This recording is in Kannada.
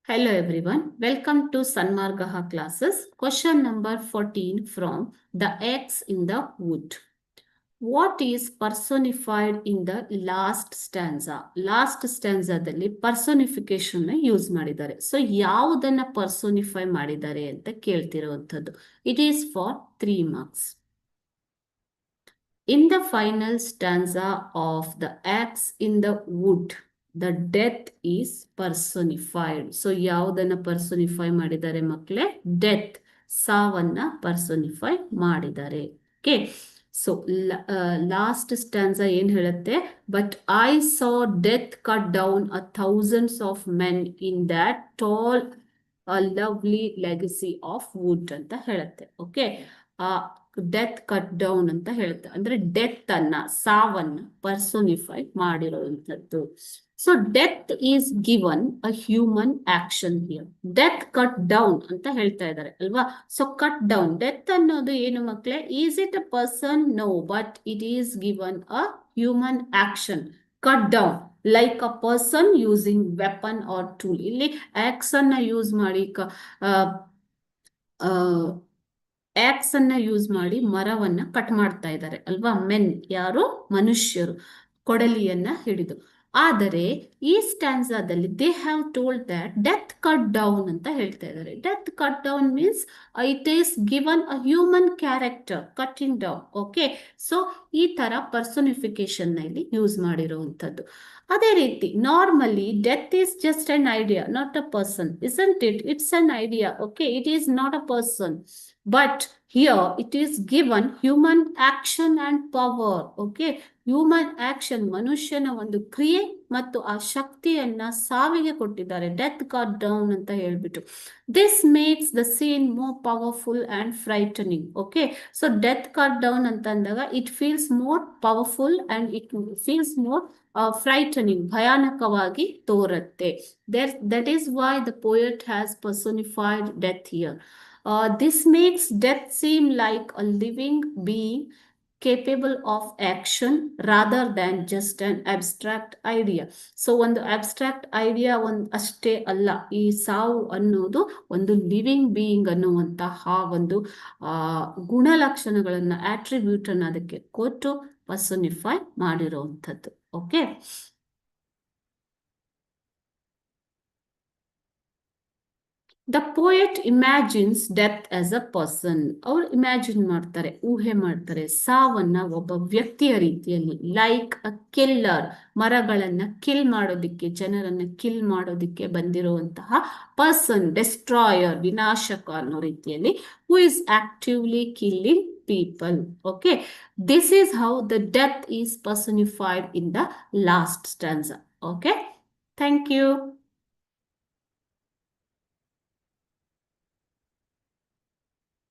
Hello everyone, welcome to Sanmargaha classes. Question number 14 from The X in the Wood. What is personified in the last stanza? Last stanzaದಲ್ಲಿ personification use ಮಾಡಿದ್ದಾರೆ. ಸೊ ಯಾವುದನ್ನ ಪರ್ಸೋನಿಫೈ ಮಾಡಿದ್ದಾರೆ ಅಂತ ಕೇಳ್ತಿರುವಂಥದ್ದು. It is for 3 marks. In the final stanza of The Axe in the Wood, the death is personified. So ಯಾವುದನ್ನ ಪರ್ಸೋನಿಫೈ ಮಾಡಿದ್ದಾರೆ ಮಕ್ಕಳೇ? ಡೆತ್, ಸಾವನ್ನ ಪರ್ಸೋನಿಫೈ ಮಾಡಿದ್ದಾರೆ. ಓಕೆ, ಸೊ ಲಾಸ್ಟ್ ಸ್ಟ್ಯಾನ್ಸಾ ಏನ್ ಹೇಳುತ್ತೆ? But I saw death cut down a thousands of men in that tall lovely legacy of wood ಅಂತ ಹೇಳುತ್ತೆ. ಓಕೆ, ಡೆತ್ ಕಟ್ ಡೌನ್ ಅಂತ ಹೇಳುತ್ತೆ. ಅಂದ್ರೆ ಡೆತ್ ಅನ್ನ, ಸಾವನ್ನ ಪರ್ಸೋನಿಫೈ ಮಾಡಿರುವಂಥದ್ದು. So death is given a human action here. Death cut down ಅಂತ ಹೇಳ್ತಾ ಇದ್ದಾರೆ ಅಲ್ವಾ? ಸೊ ಕಟ್ ಡೌನ್, ಡೆತ್ ಅನ್ನೋದು ಏನು ಮಕ್ಕಳೇ? Is it a person? No, but it is given a human action. Cut down like a person using weapon or tool. ಇಲ್ಲಿ ಆಕ್ಸ್ ಅನ್ನ ಯೂಸ್ ಮಾಡಿ ಆಕ್ಸ್ ಅನ್ನ ಯೂಸ್ ಮಾಡಿ ಮರವನ್ನ ಕಟ್ ಮಾಡ್ತಾ ಇದ್ದಾರೆ ಅಲ್ವಾ? ಮೆನ್, ಯಾರು? ಮನುಷ್ಯರು, ಕೊಡಲಿಯನ್ನ ಹಿಡಿದು. ಆದರೆ ಈ ಸ್ಟ್ಯಾನ್ಸಾದಲ್ಲಿ they have told that death cut down ಅಂತ ಹೇಳ್ತಾ ಇದ್ದಾರೆ. Death cut down means it is given a human character cutting down. Okay, so ಈ ತರ ಪರ್ಸೋನಿಫಿಕೇಶನ್ ನಲ್ಲಿ ಯೂಸ್ ಮಾಡಿರುವಂಥದ್ದು. ಅದೇ ರೀತಿ normally death is just an idea, not a person, isn't it? It's an idea. Okay, it is not a person, but here it is given human action and power. Okay, human action, ಮನುಷ್ಯನ ಒಂದು ಕ್ರಿಯೆ ಮತ್ತು ಆ ಶಕ್ತಿಯನ್ನ ಸಾವಿಗೆ ಕೊಟ್ಟಿದ್ದಾರೆ. ಡೆತ್ ಕಟ್ ಡೌನ್ ಅಂತ ಹೇಳ್ಬಿಟ್ಟು. This makes the scene more powerful and frightening. Okay, so death cut down ಅಂತ ಅಂದಾಗ it feels more powerful and it feels more frightening, ಭಯಾನಕವಾಗಿ ತೋರುತ್ತೆ. That is why the poet has personified death here. This makes death seem like a living being capable of action rather than just an abstract idea. So ಒಂದು ಅಬ್ಸ್ಟ್ರಾಕ್ಟ್ ಐಡಿಯಾ ಅಷ್ಟೇ ಅಲ್ಲ, ಈ ಸಾವು ಅನ್ನೋದು ಒಂದು ಲಿವಿಂಗ್ ಬೀಯಿಂಗ್ ಅನ್ನುವಂತಹ ಒಂದು ಗುಣಲಕ್ಷಣಗಳನ್ನ, ಆಟ್ರಿಬ್ಯೂಟ್ ಅನ್ನ ಅದಕ್ಕೆ ಕೊಟ್ಟು ಪರ್ಸೋನಿಫೈ ಮಾಡಿರುವಂಥದ್ದು. Okay, the poet ಇಮ್ಯಾಜಿನ್ಸ್ death as a person. ಅವ್ರು ಇಮ್ಯಾಜಿನ್ ಮಾಡ್ತಾರೆ, ಊಹೆ ಮಾಡ್ತಾರೆ ಸಾವನ್ನ ಒಬ್ಬ ವ್ಯಕ್ತಿಯ ರೀತಿಯಲ್ಲಿ. ಲೈಕ್ ಅ ಕಿಲ್ಲರ್, ಮರಗಳನ್ನ ಕಿಲ್ ಮಾಡೋದಿಕ್ಕೆ, ಜನರನ್ನ ಕಿಲ್ ಮಾಡೋದಿಕ್ಕೆ ಬಂದಿರುವಂತಹ ಪರ್ಸನ್, ಡೆಸ್ಟ್ರಾಯರ್, ವಿನಾಶಕ ಅನ್ನೋ ರೀತಿಯಲ್ಲಿ, who is actively killing people. Okay, this is how the death is personified in the last stanza. Okay, thank you.